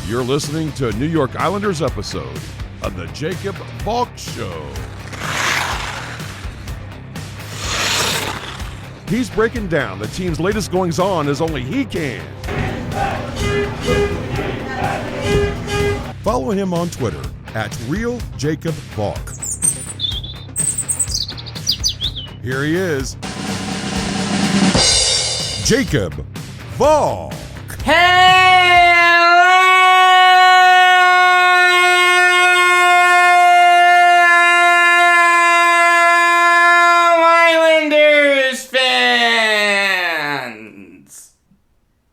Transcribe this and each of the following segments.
You're listening to a New York Islanders episode of the Jacob Valk Show. He's breaking down the team's latest goings-on as only he can. Follow him on Twitter at RealJacobValk. Here he is, Jacob Valk. Islanders fans!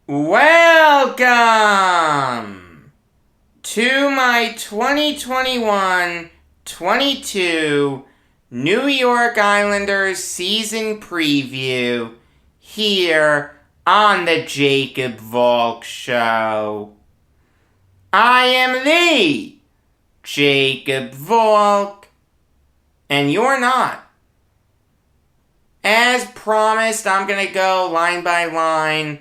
Welcome to my 2021-22 New York Islanders season preview here on the Jacob Valk Show. I am the Jacob Valk, and you're not. As promised, I'm going to go line by line,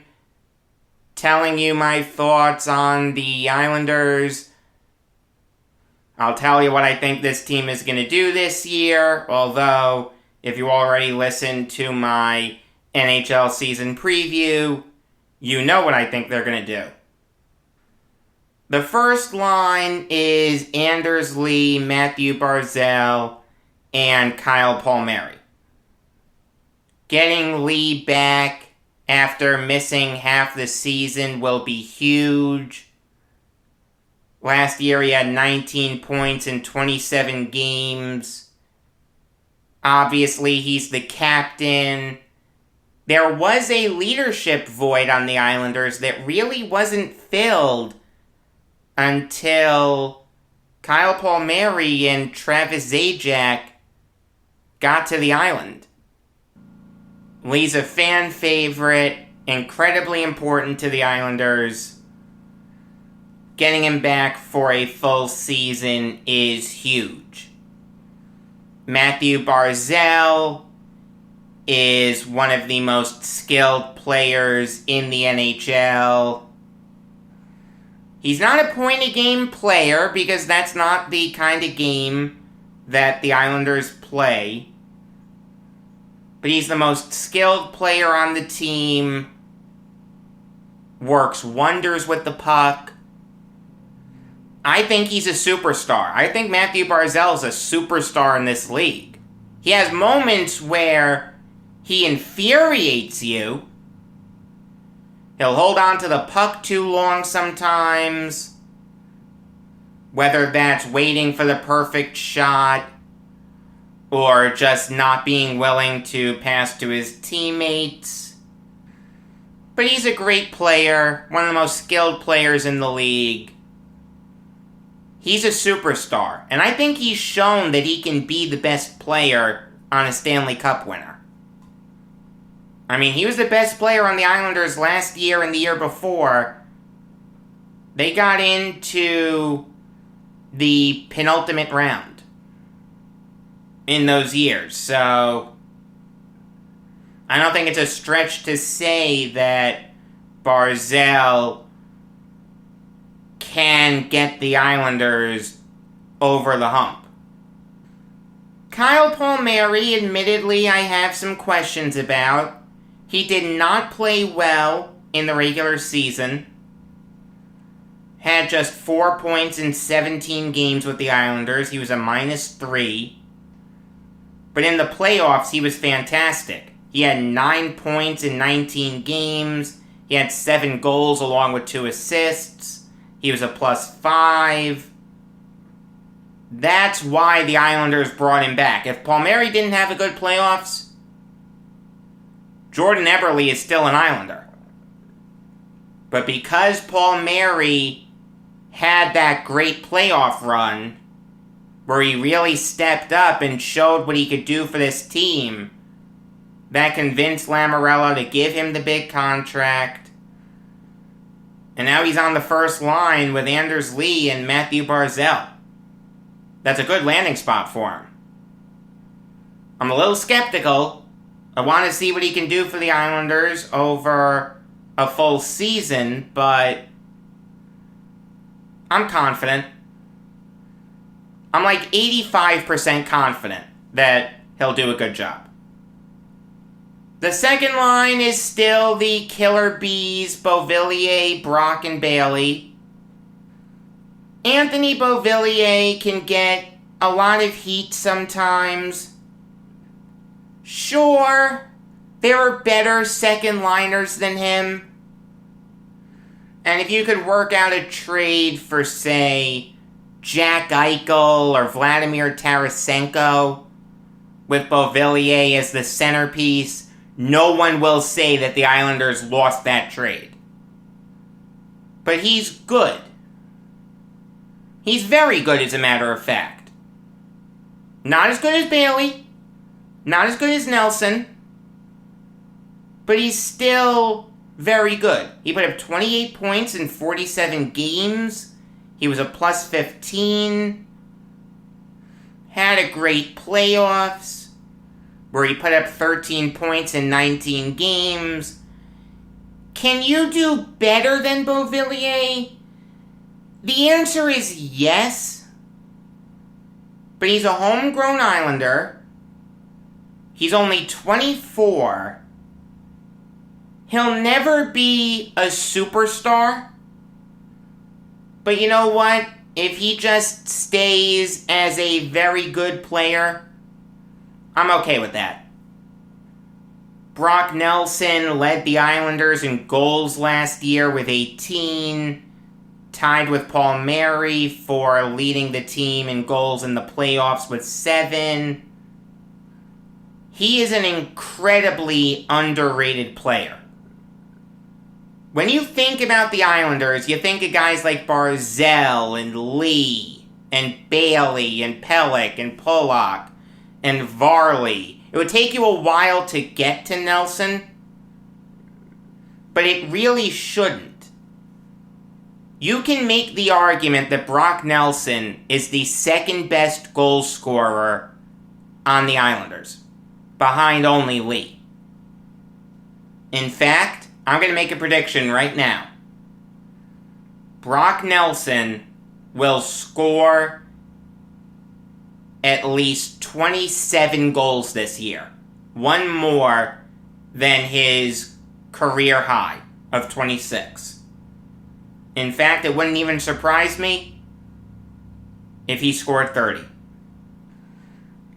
telling you my thoughts on the Islanders. I'll tell you what I think this team is going to do this year, although if you already listened to my NHL season preview, you know what I think they're going to do. The first line is Anders Lee, Matthew Barzell, and Kyle Palmieri. Getting Lee back after missing half the season will be huge. Last year he had 19 points in 27 games. Obviously he's the captain. There was a leadership void on the Islanders that really wasn't filled until Kyle Palmieri and Travis Zajac got to the island. Lee's a fan favorite, incredibly important to the Islanders. Getting him back for a full season is huge. Matthew Barzell is one of the most skilled players in the NHL. He's not a point-a-game player because that's not the kind of game that the Islanders play. But he's the most skilled player on the team, works wonders with the puck. I think he's a superstar. I think Matthew Barzell is a superstar in this league. He has moments where he infuriates you. He'll hold on to the puck too long sometimes. Whether that's waiting for the perfect shot or just not being willing to pass to his teammates. But he's a great player, one of the most skilled players in the league. He's a superstar, and I think he's shown that he can be the best player on a Stanley Cup winner. I mean, he was the best player on the Islanders last year and the year before. They got into the penultimate round in those years, so I don't think it's a stretch to say that Barzell can get the Islanders over the hump. Kyle Palmieri, admittedly, I have some questions about. He did not play well in the regular season. Had just 4 points in 17 games with the Islanders. He was a -3. But in the playoffs, he was fantastic. He had 9 points in 19 games. He had 7 goals along with 2 assists. He was a +5. That's why the Islanders brought him back. If Palmieri didn't have a good playoffs, Jordan Eberle is still an Islander. But because Palmieri had that great playoff run, where he really stepped up and showed what he could do for this team, that convinced Lamoriello to give him the big contract. And now he's on the first line with Anders Lee and Matthew Barzell. That's a good landing spot for him. I'm a little skeptical. I want to see what he can do for the Islanders over a full season, but I'm confident. I'm like 85% confident that he'll do a good job. The second line is still the Killer Bees, Beauvillier, Brock, and Bailey. Anthony Beauvillier can get a lot of heat sometimes. Sure, there are better second liners than him. And if you could work out a trade for, say, Jack Eichel or Vladimir Tarasenko with Beauvillier as the centerpiece, no one will say that the Islanders lost that trade. But he's good. He's very good, as a matter of fact. Not as good as Bailey. Not as good as Nelson. But he's still very good. He put up 28 points in 47 games. He was a plus 15. Had a great playoffs where he put up 13 points in 19 games. Can you do better than Beauvillier? The answer is yes. But he's a homegrown Islander. He's only 24. He'll never be a superstar. But you know what? If he just stays as a very good player, I'm okay with that. Brock Nelson led the Islanders in goals last year with 18, tied with Paul Mary for leading the team in goals in the playoffs with 7. He is an incredibly underrated player. When you think about the Islanders, you think of guys like Barzell and Lee and Bailey and Pellick and Pollock and Varley. It would take you a while to get to Nelson, but it really shouldn't. You can make the argument that Brock Nelson is the second best goal scorer on the Islanders, behind only Lee. In fact, I'm going to make a prediction right now. Brock Nelson will score at least 27 goals this year. One more than his career high of 26. In fact, it wouldn't even surprise me if he scored 30.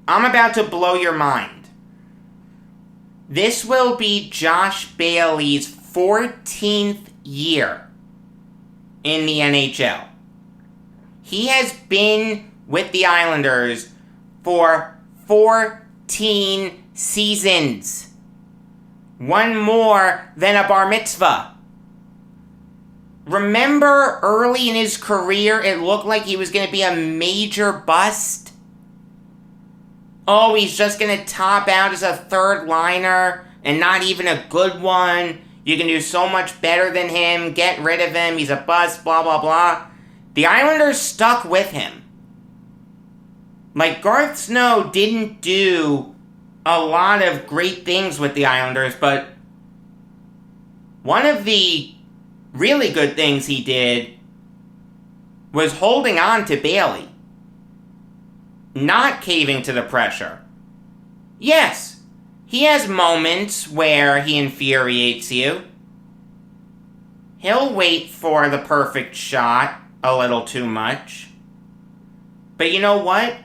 I'm about to blow your mind. This will be Josh Bailey's 14th year in the NHL. He has been with the Islanders for 14 seasons. One more than a bar mitzvah. Remember early in his career, it looked like he was going to be a major bust? Oh, he's just going to top out as a third liner and not even a good one. You can do so much better than him. Get rid of him. He's a bust, blah, blah, blah. The Islanders stuck with him. Like, Garth Snow didn't do a lot of great things with the Islanders, but one of the really good things he did was holding on to Bailey. Not caving to the pressure. Yes, he has moments where he infuriates you. He'll wait for the perfect shot a little too much. But you know what?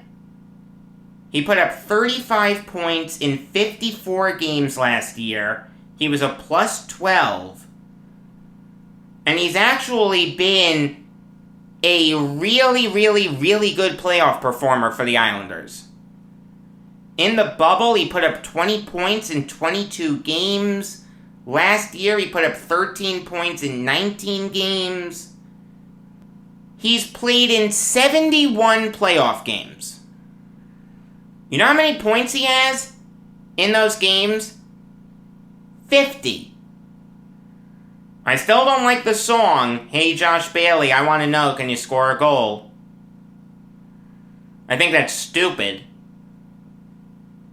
He put up 35 points in 54 games last year. He was a plus 12. And he's actually been a really, really, really good playoff performer for the Islanders. In the bubble, he put up 20 points in 22 games. Last year, he put up 13 points in 19 games. He's played in 71 playoff games. You know how many points he has in those games? 50. I still don't like the song, "Hey Josh Bailey, I Want to Know, Can You Score a Goal?" I think that's stupid.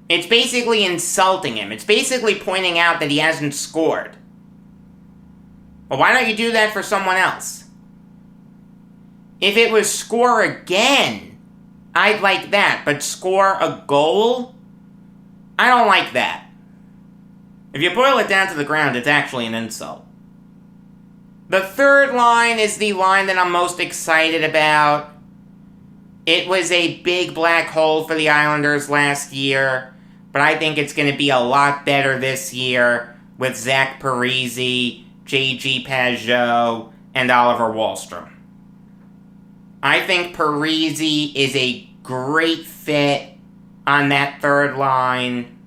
It's basically insulting him. It's basically pointing out that he hasn't scored. Well, why don't you do that for someone else? If it was score again, I'd like that. But score a goal? I don't like that. If you boil it down to the ground, it's actually an insult. The third line is the line that I'm most excited about. It was a big black hole for the Islanders last year, but I think it's going to be a lot better this year with Zach Parisi, J.G. Pageau, and Oliver Wahlstrom. I think Parisi is a great fit on that third line.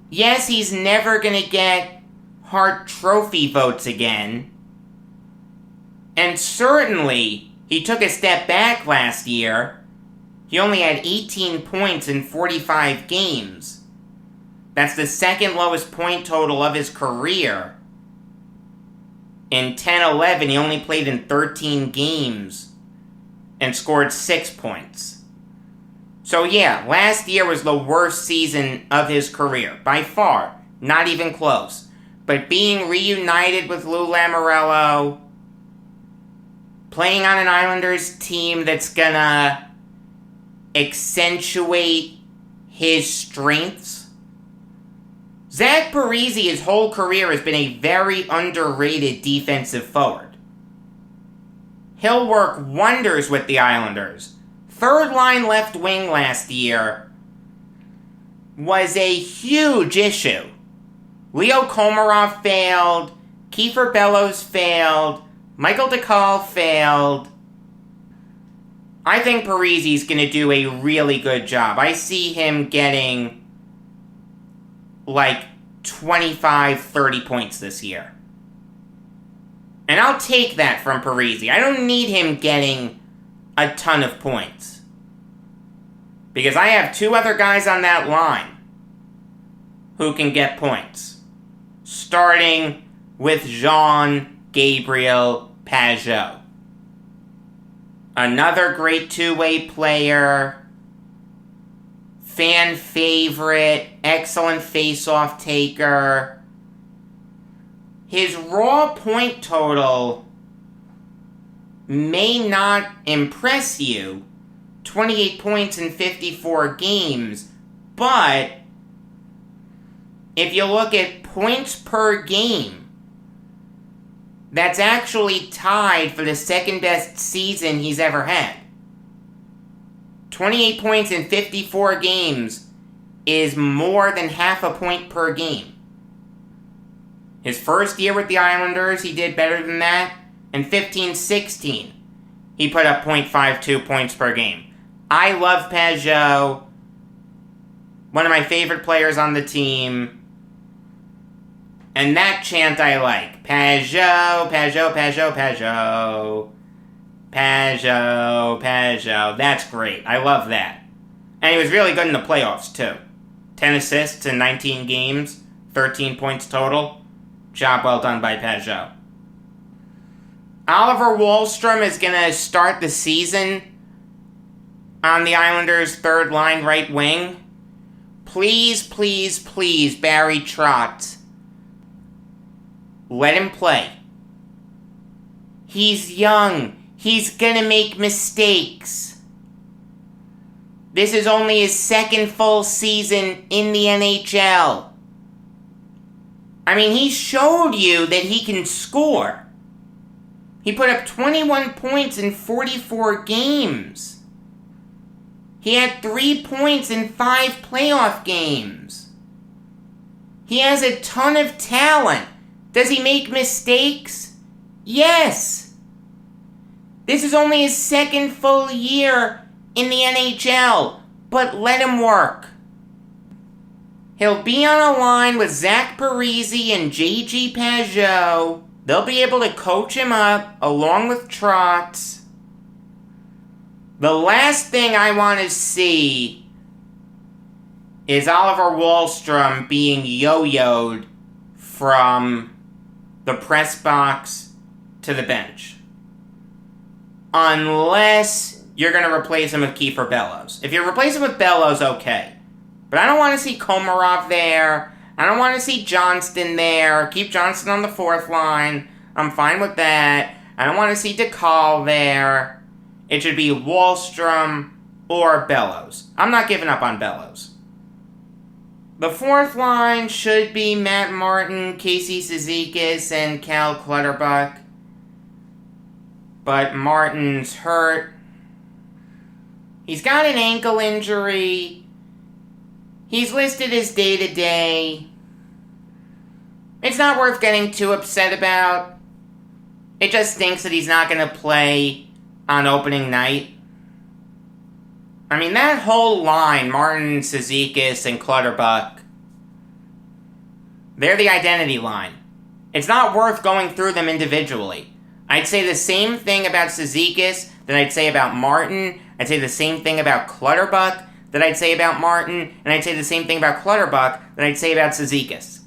Yes, he's never going to get Hart Trophy votes again. And certainly, he took a step back last year. He only had 18 points in 45 games. That's the second lowest point total of his career. In 10-11, he only played in 13 games and scored 6 points. So yeah, last year was the worst season of his career, by far, not even close. But being reunited with Lou Lamoriello, playing on an Islanders team that's gonna accentuate his strengths. Zach Parisi, his whole career, has been a very underrated defensive forward. He'll work wonders with the Islanders. Third line left wing last year was a huge issue. Leo Komarov failed, Kiefer Bellows failed, Michael DeCall failed. I think Parisi's going to do a really good job. I see him getting like 25, 30 points this year. And I'll take that from Parisi. I don't need him getting a ton of points. Because I have two other guys on that line who can get points. Starting with Jean Gabriel Pageau. Another great two-way player. Fan favorite. Excellent face-off taker. His raw point total may not impress you, 28 points in 54 games, but if you look at points per game, that's actually tied for the second best season he's ever had. 28 points in 54 games is more than half a point per game. His first year with the Islanders, he did better than that. In 15-16, he put up .52 points per game. I love Pageau. One of my favorite players on the team. And that chant I like. Pageau, Pageau, Pageau, Pageau. Pageau, Pageau. That's great. I love that. And he was really good in the playoffs, too. 10 assists in 19 games. 13 points total. Job well done by Pageau. Oliver Wahlstrom is going to start the season on the Islanders' third line right wing. Please, please, please, Barry Trotz, let him play. He's young. He's going to make mistakes. This is only his second full season in the NHL. I mean, he showed you that he can score. He put up 21 points in 44 games. He had 3 points in 5 playoff games. He has a ton of talent. Does he make mistakes? Yes. This is only his second full year in the NHL, but let him work. He'll be on a line with Zach Parisi and J.G. Pageau. They'll be able to coach him up, along with Trotz. The last thing I want to see is Oliver Wahlstrom being yo-yoed from the press box to the bench. Unless you're going to replace him with Kiefer Bellows. If you replace him with Bellows, okay. But I don't want to see Komarov there. I don't want to see Johnston there. Keep Johnston on the fourth line. I'm fine with that. I don't want to see DeCall there. It should be Wahlstrom or Bellows. I'm not giving up on Bellows. The fourth line should be Matt Martin, Casey Cizikas, and Cal Clutterbuck. But Martin's hurt. He's got an ankle injury. He's listed as day-to-day. It's not worth getting too upset about. It just stinks that he's not going to play on opening night. I mean, that whole line, Martin, Cizikas, and Clutterbuck, they're the identity line. It's not worth going through them individually. I'd say the same thing about Cizikas that I'd say about Martin. I'd say the same thing about Clutterbuck that I'd say about Martin. And I'd say the same thing about Clutterbuck that I'd say about Cizikas.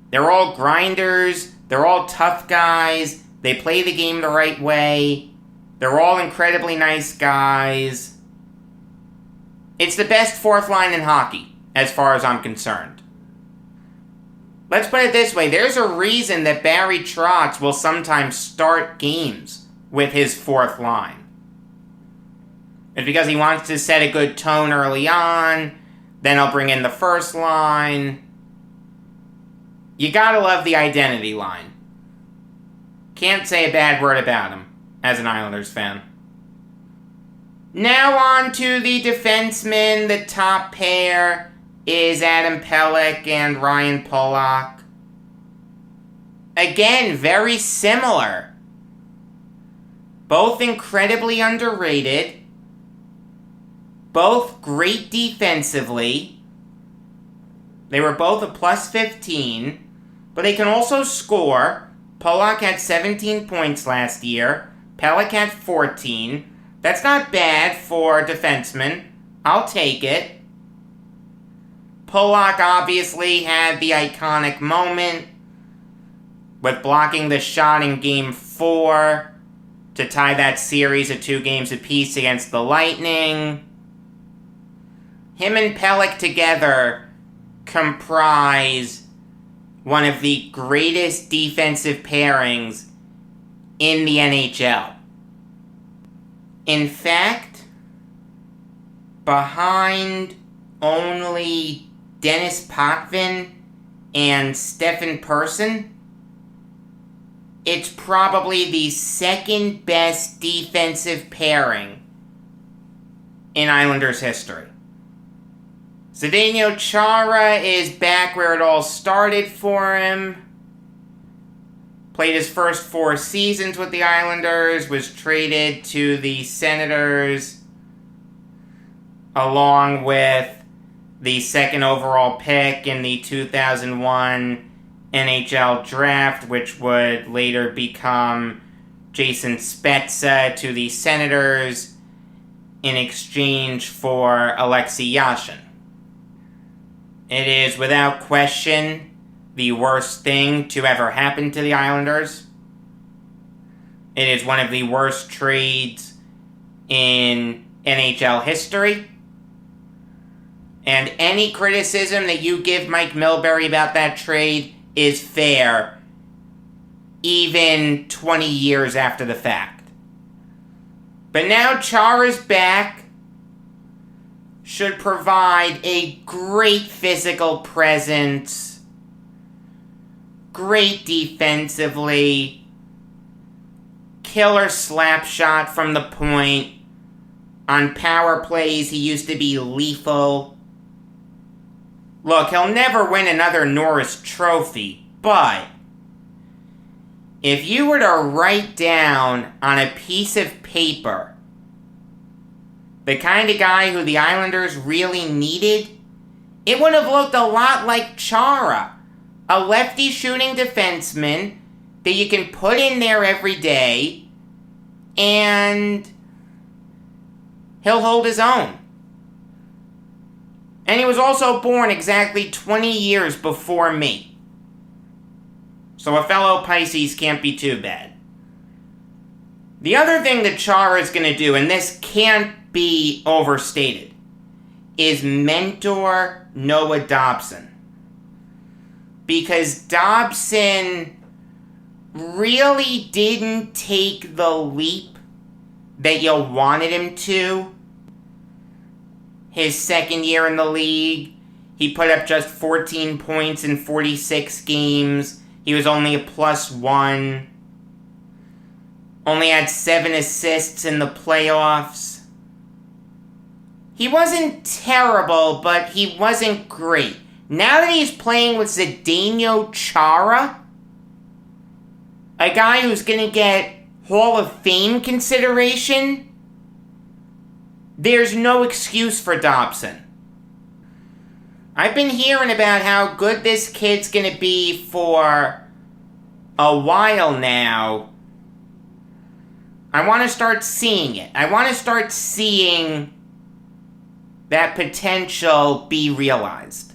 They're all grinders. They're all tough guys. They play the game the right way. They're all incredibly nice guys. It's the best fourth line in hockey, as far as I'm concerned. Let's put it this way. There's a reason that Barry Trotz will sometimes start games with his fourth line. It's because he wants to set a good tone early on. Then he'll bring in the first line. You gotta love the identity line. Can't say a bad word about him, as an Islanders fan. Now on to the defensemen. The top pair is Adam Pellick and Ryan Pollock. Again, very similar. Both incredibly underrated. Both great defensively. They were both a plus 15, but they can also score. Pollock had 17 points last year. Pellick had 14. That's not bad for a defenseman. I'll take it. Pollock obviously had the iconic moment with blocking the shot in Game 4 to tie that series of 2 games apiece against the Lightning. Him and Pellick together comprise one of the greatest defensive pairings in the NHL. In fact, behind only Dennis Potvin and Stefan Persson, it's probably the second best defensive pairing in Islanders history. Zdeno Chara is back where it all started for him. Played his first 4 seasons with the Islanders, was traded to the Senators, along with the second overall pick in the 2001 NHL draft, which would later become Jason Spezza to the Senators in exchange for Alexei Yashin. It is, without question, the worst thing to ever happen to the Islanders. It is one of the worst trades in NHL history. And any criticism that you give Mike Milbury about that trade is fair, even 20 years after the fact. But now Chara's back. Should provide a great physical presence, great defensively, killer slap shot from the point. On power plays, he used to be lethal. Look, he'll never win another Norris Trophy, but if you were to write down on a piece of paper the kind of guy who the Islanders really needed, it would have looked a lot like Chara. A lefty shooting defenseman that you can put in there every day, and he'll hold his own. And he was also born exactly 20 years before me. So a fellow Pisces can't be too bad. The other thing that Chara is going to do, and this can't be overstated, is mentor Noah Dobson. Because Dobson really didn't take the leap that you wanted him to. His second year in the league, he put up just 14 points in 46 games. He was only a +1. Only had 7 assists in the playoffs. He wasn't terrible, but he wasn't great. Now that he's playing with Zdeno Chara, a guy who's going to get Hall of Fame consideration, there's no excuse for Dobson. I've been hearing about how good this kid's going to be for a while now. I want to start seeing it. I want to start seeing that potential be realized.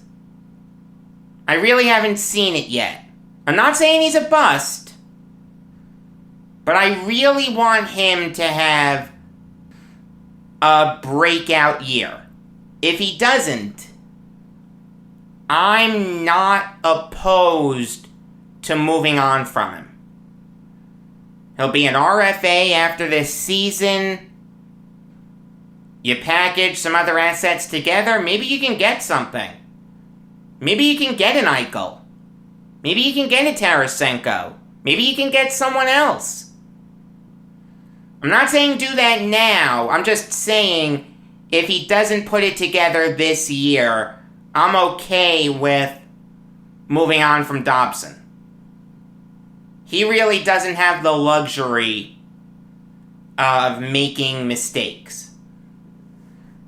I really haven't seen it yet. I'm not saying he's a bust, but I really want him to have a breakout year. If he doesn't, I'm not opposed to moving on from him. He'll be an RFA after this season. You package some other assets together, maybe you can get something. Maybe you can get an Eichel. Maybe you can get a Tarasenko. Maybe you can get someone else. I'm not saying do that now. I'm just saying if he doesn't put it together this year, I'm okay with moving on from Dobson. He really doesn't have the luxury of making mistakes.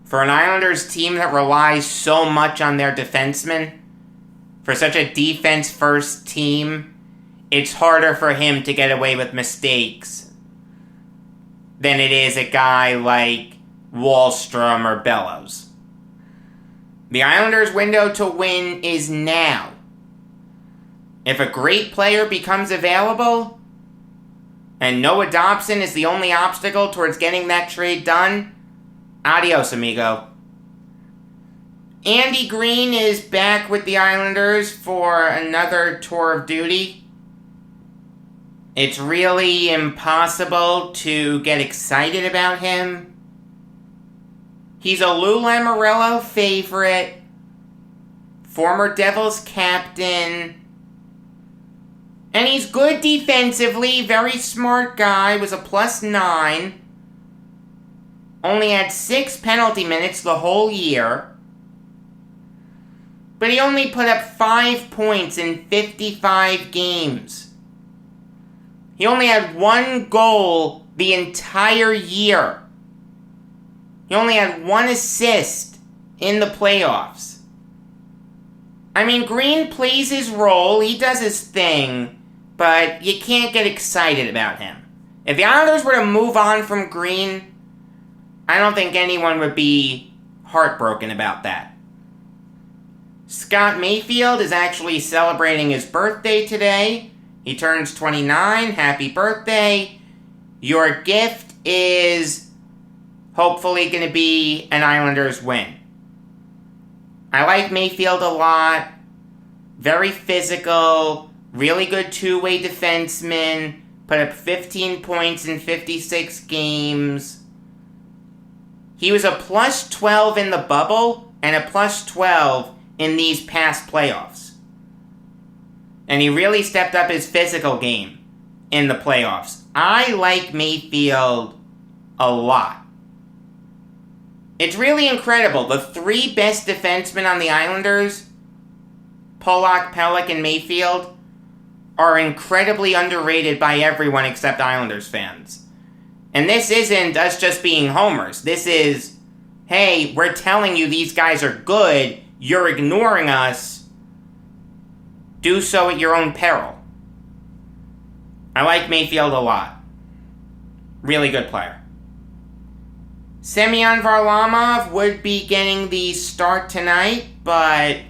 For an Islanders team that relies so much on their defensemen, for such a defense-first team, it's harder for him to get away with mistakes than it is a guy like Wahlstrom or Bellows. The Islanders' window to win is now. If a great player becomes available, and Noah Dobson is the only obstacle towards getting that trade done, adios, amigo. Andy Green is back with the Islanders for another tour of duty. It's really impossible to get excited about him. He's a Lou Lamoriello favorite, former Devils captain, and he's good defensively, very smart guy, was a +9. Only had 6 penalty minutes the whole year. But he only put up 5 points in 55 games. He only had 1 goal the entire year. He only had 1 assist in the playoffs. I mean, Green plays his role, he does his thing, but you can't get excited about him. If the Islanders were to move on from Green, I don't think anyone would be heartbroken about that. Scott Mayfield is actually celebrating his birthday today. He turns 29. Happy birthday. Your gift is hopefully going to be an Islanders win. I like Mayfield a lot. Very physical. Really good two-way defenseman. Put up 15 points in 56 games. He was a +12 in the bubble and a +12 in these past playoffs. And he really stepped up his physical game in the playoffs. I like Mayfield a lot. It's really incredible. The 3 best defensemen on the Islanders, Pollock, Pellick, and Mayfield, are incredibly underrated by everyone except Islanders fans. And this isn't us just being homers. This is, hey, we're telling you these guys are good, you're ignoring us. Do so at your own peril. I like Mayfield a lot. Really good player. Simeon Varlamov would be getting the start tonight, but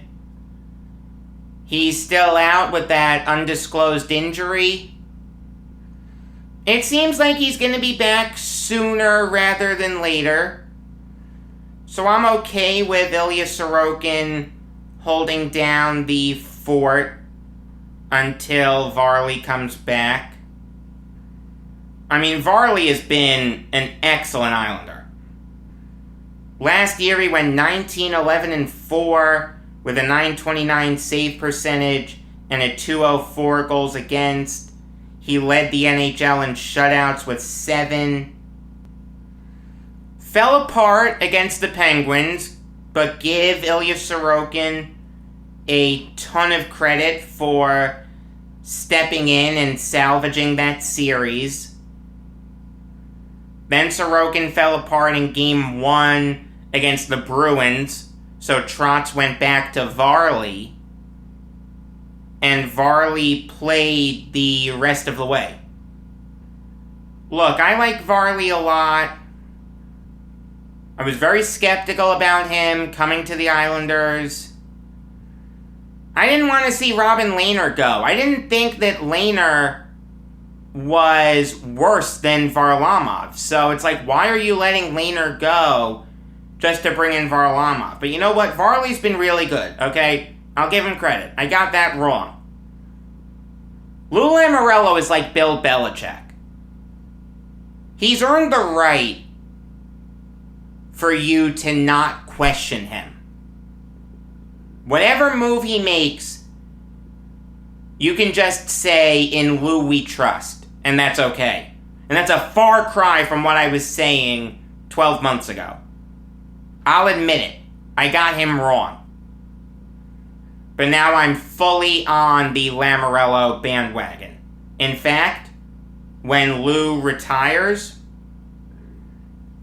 he's still out with that undisclosed injury. It seems like he's going to be back sooner rather than later. So I'm okay with Ilya Sorokin holding down the fort until Varley comes back. I mean, Varley has been an excellent Islander. Last year he went 19-11-4 with a .929 save percentage and a .204 goals against. He led the NHL in shutouts with 7. Fell apart against the Penguins, but give Ilya Sorokin a ton of credit for stepping in and salvaging that series. Then Sorokin fell apart in Game 1 against the Bruins, so Trotz went back to Varley, and Varley played the rest of the way. Look, I like Varley a lot. I was very skeptical about him coming to the Islanders. I didn't want to see Robin Lehner go. I didn't think that Lehner was worse than Varlamov. So it's like, why are you letting Lehner go just to bring in Varlamov? But you know what? Varley's been really good, okay? I'll give him credit. I got that wrong. Lou Lamoriello is like Bill Belichick. He's earned the right for you to not question him. Whatever move he makes, you can just say, in Lou we trust, and that's okay. And that's a far cry from what I was saying 12 months ago. I'll admit it. I got him wrong. But now I'm fully on the Lamoriello bandwagon. In fact, when Lou retires,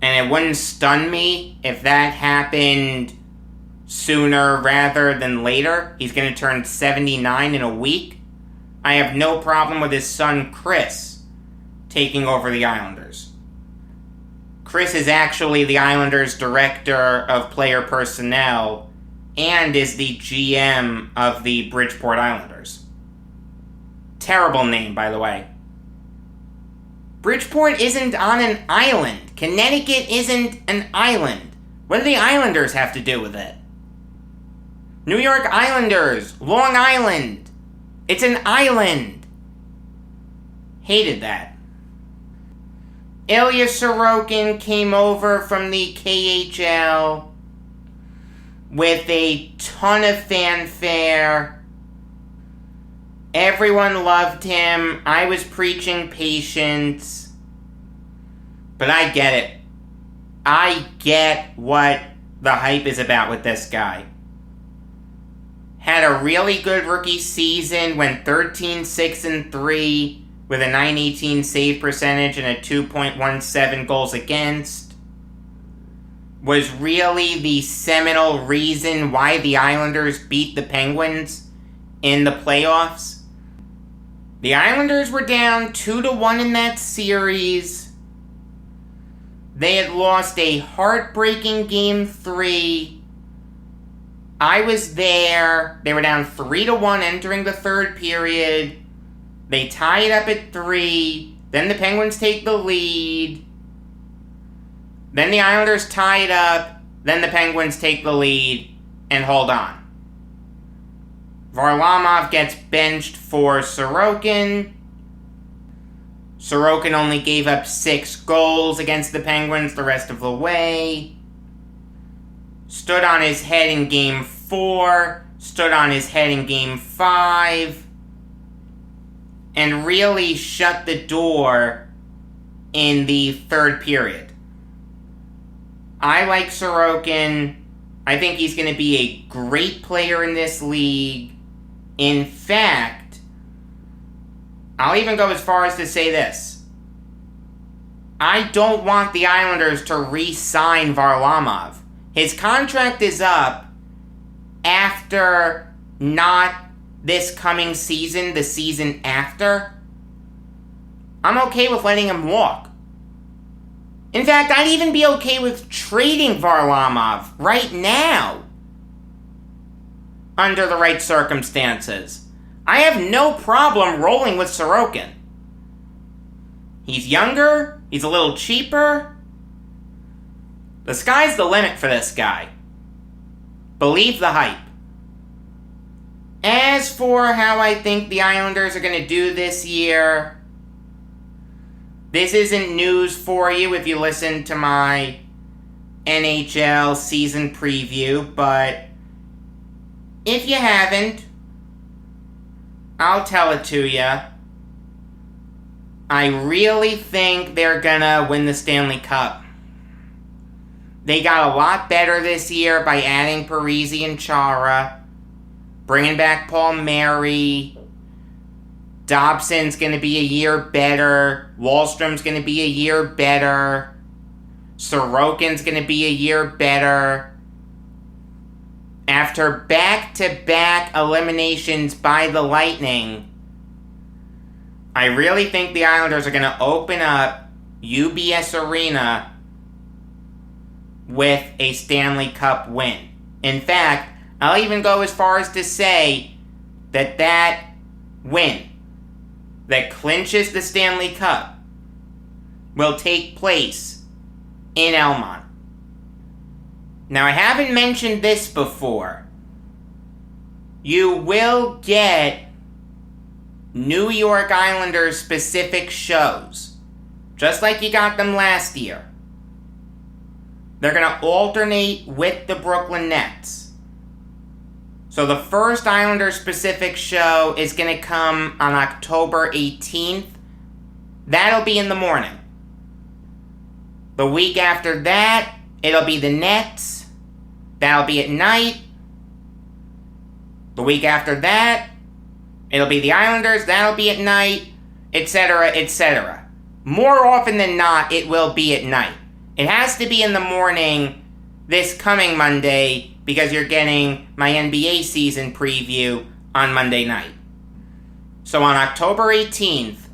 and it wouldn't stun me if that happened sooner rather than later. He's going to turn 79 in a week. I have no problem with his son Chris taking over the Islanders. Chris is actually the Islanders' director of player personnel and is the GM of the Bridgeport Islanders. Terrible name, by the way. Bridgeport isn't on an island. Connecticut isn't an island. What do the Islanders have to do with it? New York Islanders, Long Island. It's an island. Hated that. Ilya Sorokin came over from the KHL with a ton of fanfare. Everyone loved him. I was preaching patience. But I get it. I get what the hype is about with this guy. Had a really good rookie season, went 13-6-3 with a .918 save percentage and a 2.17 goals against. Was really the seminal reason why the Islanders beat the Penguins in the playoffs. The Islanders were down 2-1 in that series. They had lost a heartbreaking Game 3. I was there. They were down 3-1 entering the third period. They tie it up at 3. Then the Penguins take the lead. Then the Islanders tie it up. Then the Penguins take the lead and hold on. Varlamov gets benched for Sorokin. Sorokin only gave up 6 goals against the Penguins the rest of the way. Stood on his head in Game 4. Stood on his head in Game 5. And really shut the door in the third period. I like Sorokin. I think he's going to be a great player in this league. In fact, I'll even go as far as to say this. I don't want the Islanders to re-sign Varlamov. His contract is up after not this coming season, the season after. I'm okay with letting him walk. In fact, I'd even be okay with trading Varlamov right now under the right circumstances. I have no problem rolling with Sorokin. He's younger. He's a little cheaper. The sky's the limit for this guy. Believe the hype. As for how I think the Islanders are going to do this year, this isn't news for you if you listen to my NHL season preview, but if you haven't, I'll tell it to you. I really think they're gonna win the Stanley Cup. They got a lot better this year by adding Parisi and Chara, bringing back Paul Mary. Dobson's gonna be a year better. Wallstrom's gonna be a year better. Sorokin's gonna be a year better. After back-to-back eliminations by the Lightning, I really think the Islanders are going to open up UBS Arena with a Stanley Cup win. In fact, I'll even go as far as to say that that win that clinches the Stanley Cup will take place in Elmont. Now, I haven't mentioned this before. You will get New York Islanders specific shows, just like you got them last year. They're going to alternate with the Brooklyn Nets. So the first Islanders specific show is going to come on October 18th. That'll be in the morning. The week after that, it'll be the Nets. That'll be at night. The week after that, it'll be the Islanders. That'll be at night, etc., etc. More often than not, it will be at night. It has to be in the morning this coming Monday because you're getting my NBA season preview on Monday night. So on October 18th,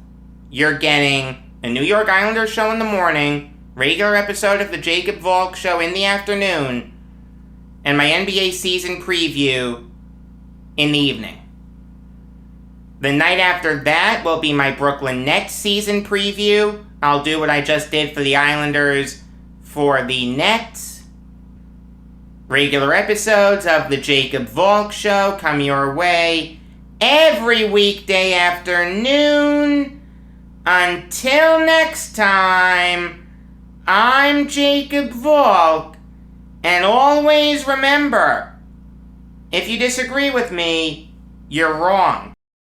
you're getting a New York Islanders show in the morning, regular episode of the Jacob Valk show in the afternoon, and my NBA season preview in the evening. The night after that will be my Brooklyn Nets season preview. I'll do what I just did for the Islanders for the Nets. Regular episodes of the Jacob Valk show come your way every weekday afternoon. Until next time, I'm Jacob Valk, and always remember, if you disagree with me, you're wrong.